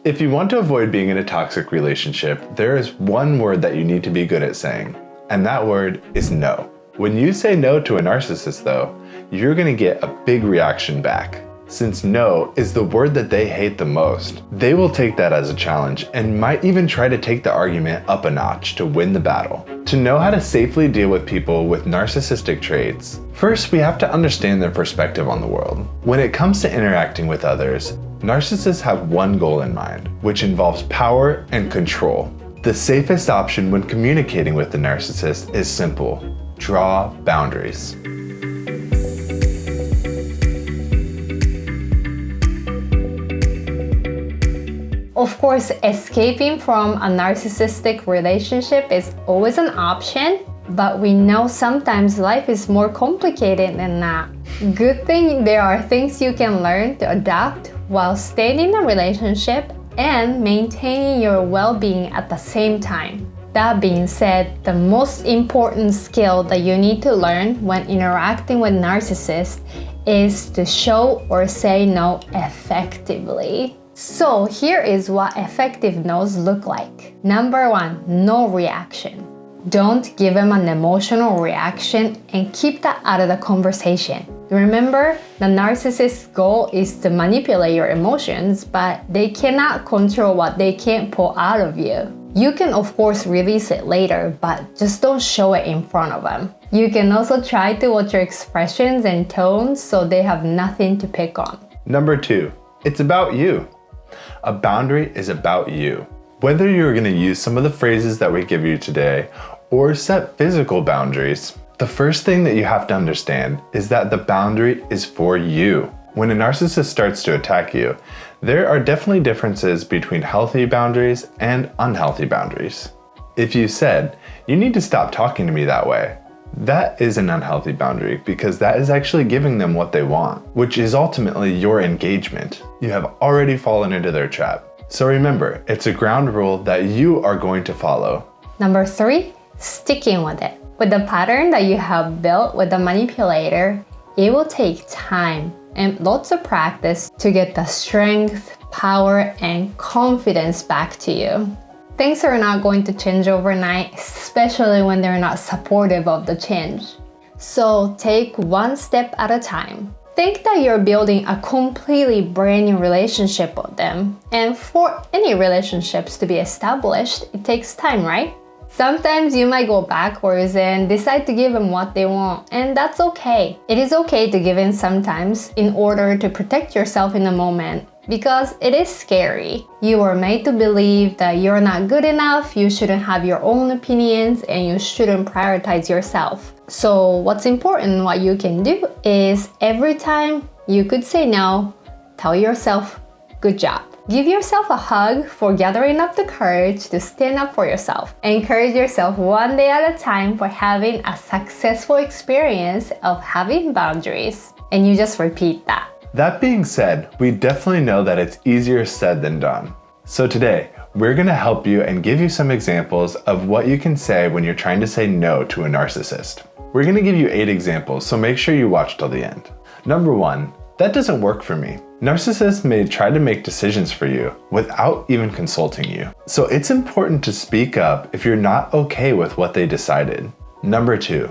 If you want to avoid being in a toxic relationship, there is one word that you need to be good at saying, and that word is no. When you say no to a narcissist though, you're gonna get a big reaction back. Since no is the word that they hate the most, they will take that as a challenge and might even try to take the argument up a notch to win the battle. To know how to safely deal with people with narcissistic traits, first we have to understand their perspective on the world. When it comes to interacting with others, narcissists have one goal in mind, which involves power and control. The safest option when communicating with the narcissist is simple: draw boundaries. Of course, escaping from a narcissistic relationship is always an option, but we know sometimes life is more complicated than that. Good thing there are things you can learn to adapt while staying in a relationship and maintaining your well-being at the same time. That being said, the most important skill that you need to learn when interacting with narcissists is to show or say no effectively. So here is what effective no's look like. Number 1, no reaction. Don't give them an emotional reaction and keep that out of the conversation. Remember, the narcissist's goal is to manipulate your emotions, but they cannot control what they can't pull out of you. You can of course release it later, but just don't show it in front of them. You can also try to watch your expressions and tones so they have nothing to pick on. Number 2, it's about you. A boundary is about you. Whether you're going to use some of the phrases that we give you today or set physical boundaries, the first thing that you have to understand is that the boundary is for you. When a narcissist starts to attack you, there are definitely differences between healthy boundaries and unhealthy boundaries. If you said, "You need to stop talking to me that way," that is an unhealthy boundary because that is actually giving them what they want, which is ultimately your engagement. You have already fallen into their trap. So remember, it's a ground rule that you are going to follow. Number 3, sticking with it. With the pattern that you have built with the manipulator, it will take time and lots of practice to get the strength, power, and confidence back to you. Things are not going to change overnight, especially when they're not supportive of the change. So take one step at a time. Think that you're building a completely brand new relationship with them. And for any relationships to be established, it takes time, right? Sometimes you might go backwards and decide to give them what they want, and that's okay. It is okay to give in sometimes in order to protect yourself in the moment, because it is scary. You are made to believe that you're not good enough, you shouldn't have your own opinions, and you shouldn't prioritize yourself. So what's important, what you can do is every time you could say no, tell yourself, good job. Give yourself a hug for gathering up the courage to stand up for yourself. Encourage yourself one day at a time for having a successful experience of having boundaries. And you just repeat that. That being said, we definitely know that it's easier said than done. So today, we're going to help you and give you some examples of what you can say when you're trying to say no to a narcissist. We're going to give you 8 examples, so make sure you watch till the end. Number 1, that doesn't work for me. Narcissists may try to make decisions for you without even consulting you. So it's important to speak up if you're not okay with what they decided. Number 2,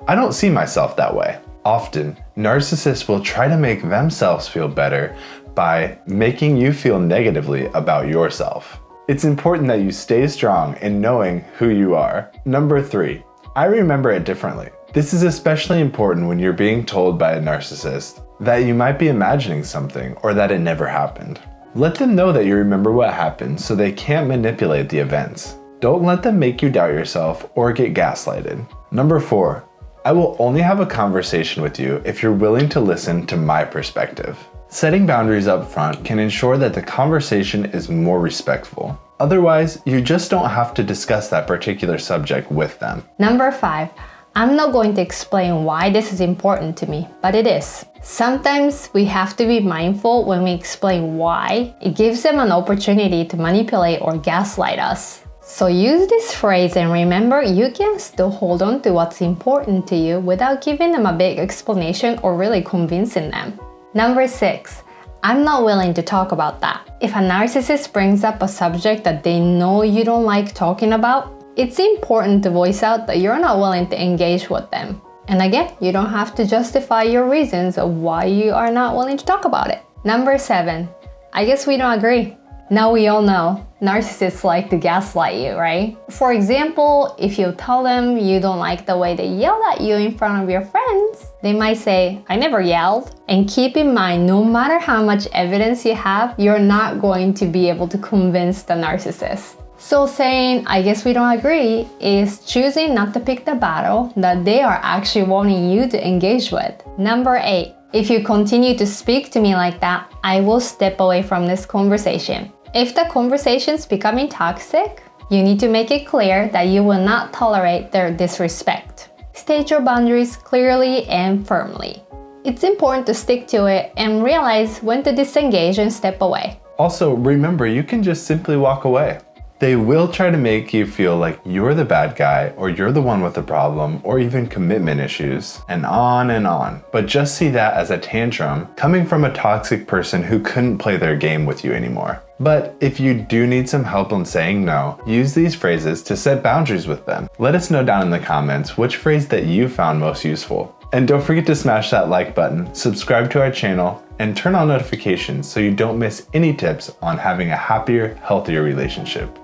I don't see myself that way. Often, narcissists will try to make themselves feel better by making you feel negatively about yourself. It's important that you stay strong in knowing who you are. Number 3, I remember it differently. This is especially important when you're being told by a narcissist that you might be imagining something or that it never happened. Let them know that you remember what happened so they can't manipulate the events. Don't let them make you doubt yourself or get gaslighted. Number 4, I will only have a conversation with you if you're willing to listen to my perspective. Setting boundaries up front can ensure that the conversation is more respectful. Otherwise, you just don't have to discuss that particular subject with them. Number 5, I'm not going to explain why this is important to me, but it is. Sometimes we have to be mindful when we explain why. It gives them an opportunity to manipulate or gaslight us. So use this phrase and remember you can still hold on to what's important to you without giving them a big explanation or really convincing them. Number 6, I'm not willing to talk about that. If a narcissist brings up a subject that they know you don't like talking about, it's important to voice out that you're not willing to engage with them. And again, you don't have to justify your reasons of why you are not willing to talk about it. Number 7, I guess we don't agree. Now we all know narcissists like to gaslight you, right? For example, if you tell them you don't like the way they yell at you in front of your friends, they might say, I never yelled. And keep in mind, no matter how much evidence you have, you're not going to be able to convince the narcissist. So saying, I guess we don't agree, is choosing not to pick the battle that they are actually wanting you to engage with. Number 8, if you continue to speak to me like that, I will step away from this conversation. If the conversation's becoming toxic, you need to make it clear that you will not tolerate their disrespect. State your boundaries clearly and firmly. It's important to stick to it and realize when to disengage and step away. Also, remember, you can just simply walk away. They will try to make you feel like you're the bad guy, or you're the one with the problem, or even commitment issues, and on. But just see that as a tantrum coming from a toxic person who couldn't play their game with you anymore. But if you do need some help on saying no, use these phrases to set boundaries with them. Let us know down in the comments which phrase that you found most useful. And don't forget to smash that like button, subscribe to our channel, and turn on notifications so you don't miss any tips on having a happier, healthier relationship.